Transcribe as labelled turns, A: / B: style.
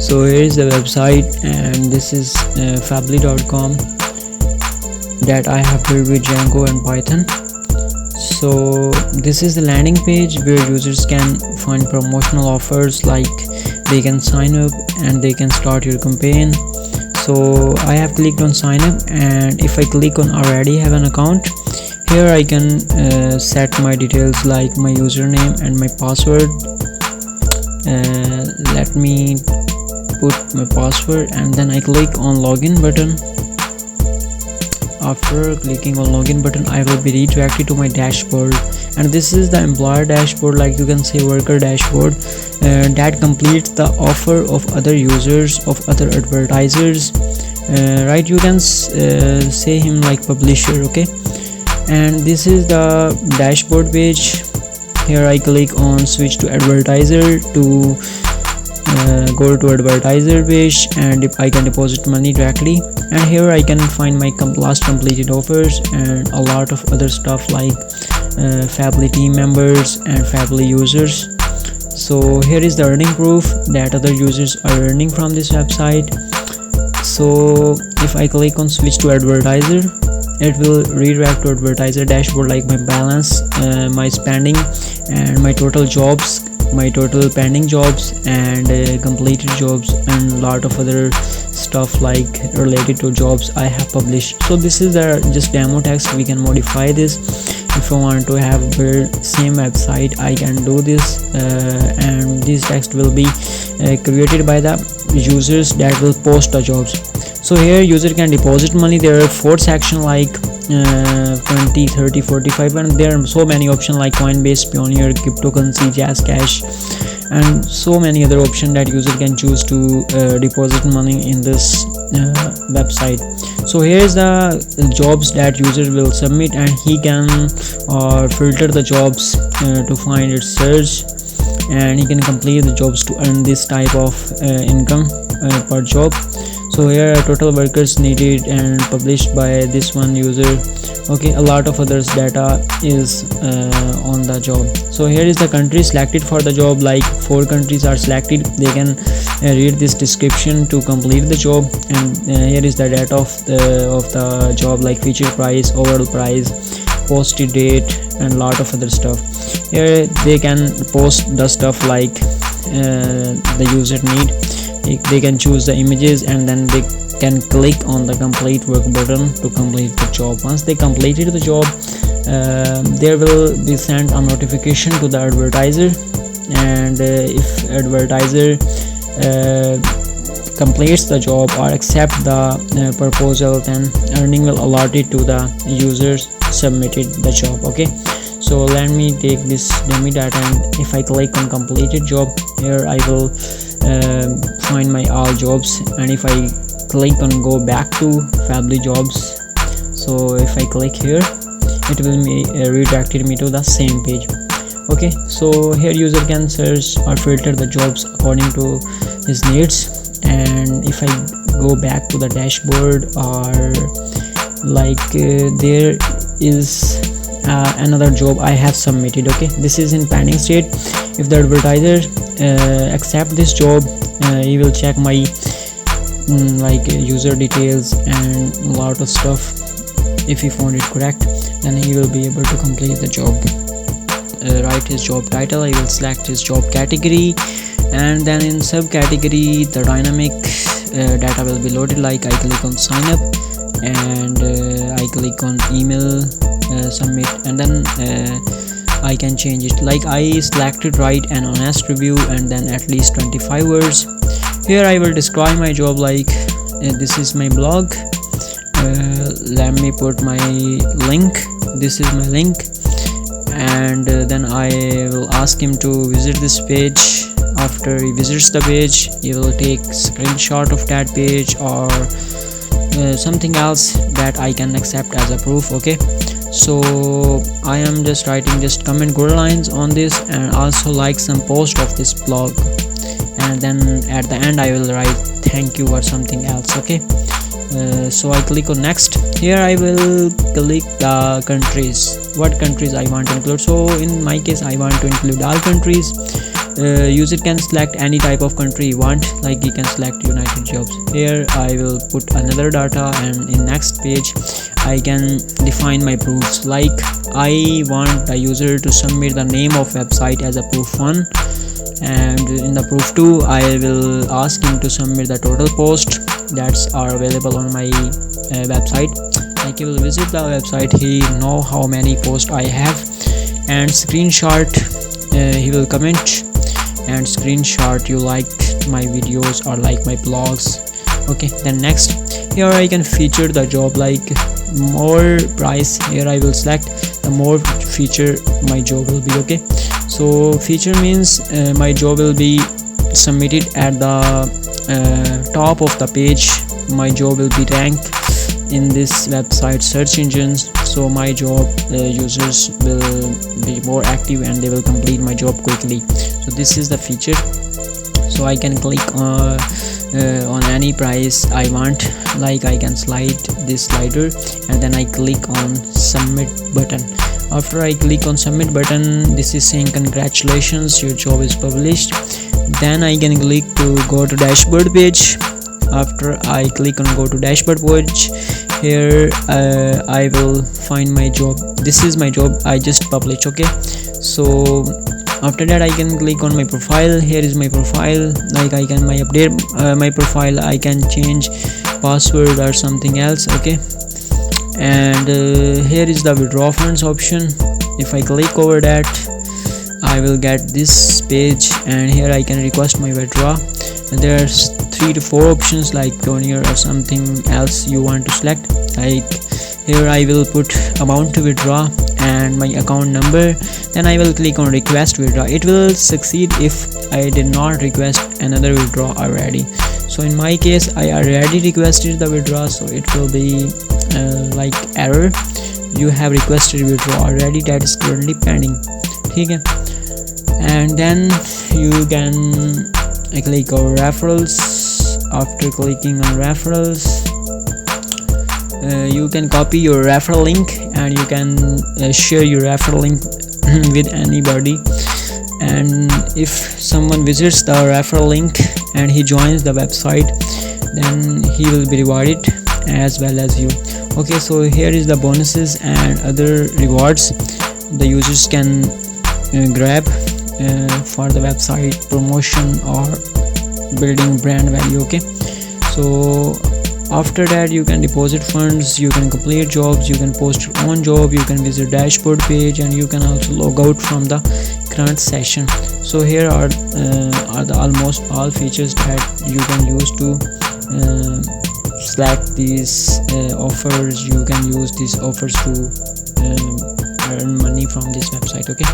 A: So here is the website, and this is fably.com that I have built with Django and Python. So this is the landing page where users can find promotional offers, like they can sign up and they can start your campaign. So I have clicked on sign up, and if I click on already have an account, here I can set my details like my username and my password. Let me put my password, and then I click on login button. After clicking on login button, I will be redirected to my dashboard, and this is the employer dashboard, like you can say worker dashboard, that completes the offer of other users, of other advertisers, right? You can say him like publisher, okay? And this is the dashboard page. Here I click on switch to advertiser to go to advertiser page, and if I can deposit money directly, and here I can find my last completed offers and a lot of other stuff like Fably team members and Fably users. So here is the earning proof that other users are earning from this website. So if I click on switch to advertiser, it will redirect to advertiser dashboard, like my balance, my spending, and my total jobs, my total pending jobs, and completed jobs, and a lot of other stuff like related to jobs I have published. So this is the just demo text. We can modify this. If I want to have build same website, I can do this, and this text will be created by the users that will post the jobs. So here user can deposit money. There are 4 sections like 20, 30, 45, and there are so many options like Coinbase, Payoneer, cryptocurrency, Jazz Cash, and so many other options that user can choose to deposit money in this website. So here is the jobs that user will submit, and he can filter the jobs to find its search, and he can complete the jobs to earn this type of income per job. So here are total workers needed and published by this one user. Okay, a lot of others data is on the job. So here is the country selected for the job, like 4 countries are selected. They can read this description to complete the job, and here is the data of the job, like feature price, overall price, posted date, and a lot of other stuff. Here they can post the stuff like the user need. They can choose the images, and then they can click on the complete work button to complete the job. Once they completed the job, there will be sent a notification to the advertiser, and if advertiser completes the job or accept the proposal, then earning will allotted to the users submitted the job. Okay, so let me take this dummy data, and if I click on completed job, here I will find my all jobs, and if I click on go back to Fably jobs, so if I click here, it will be redirected me to the same page. Okay, so here user can search or filter the jobs according to his needs, and if I go back to the dashboard, or like there is another job I have submitted. Okay, this is in pending state. If the advertiser accept this job, he will check my like user details and a lot of stuff. If he found it correct, then he will be able to complete the job. Write his job title. I will select his job category, and then in subcategory the dynamic data will be loaded. Like I click on sign up, and I click on email submit, and then I can change it. Like I selected write an honest review, and then at least 25 words. Here I will describe my job like this is my blog. Let me put my link. This is my link, and then I will ask him to visit this page. After he visits the page, he will take screenshot of that page or something else that I can accept as a proof. Okay, so I am just writing just comment good lines on this, and also like some post of this blog, and then at the end I will write thank you or something else. Okay, so I click on next. Here I will click the countries, what countries I want to include. So in my case I want to include all countries. user can select any type of country you want, like you can select United Jobs. Here I will put another data, and in next page I can define my proofs, like I want the user to submit the name of website as a proof 1, and in the proof 2 I will ask him to submit the total post that's are available on my website. Like he will visit the website, he know how many posts I have, and screenshot, he will comment and screenshot you liked my videos or like my blogs. Okay, then next, here I can feature the job, like more price. Here I will select the more feature my job will be. Okay, so feature means my job will be submitted at the top of the page. My job will be ranked in this website search engines, so my job users will be more active and they will complete my job quickly. So this is the feature. So I can click on any price I want, like I can slide this slider and then I click on submit button. After I click on submit button, this is saying congratulations, your job is published. Then I can click to go to dashboard page. After I click on go to dashboard page, here I will find my job. This is my job I just published. Okay, so after that I can click on my profile. Here is my profile, like I can update my profile, I can change password or something else. Okay, and here is the withdraw funds option. If I click over that, I will get this page, and here I can request my withdraw. And there's 3 to 4 options, like donor or something else you want to select. Like here I will put amount to withdraw and my account number. Then I will click on request withdraw. It will succeed if I did not request another withdraw already. So in my case I already requested the withdraw, so it will be like error, you have requested withdraw already, that is currently pending. Okay, and then you can click on referrals. After clicking on referrals, you can copy your referral link and you can share your referral link with anybody. And if someone visits the referral link and he joins the website, then he will be rewarded as well as you. Okay, so here is the bonuses and other rewards the users can grab for the website promotion or building brand value. Okay, so after that you can deposit funds, you can complete jobs, you can post your own job, you can visit dashboard page, and you can also log out from the current session. So here are the almost all features that you can use to select these offers. You can use these offers to earn money from this website. Okay.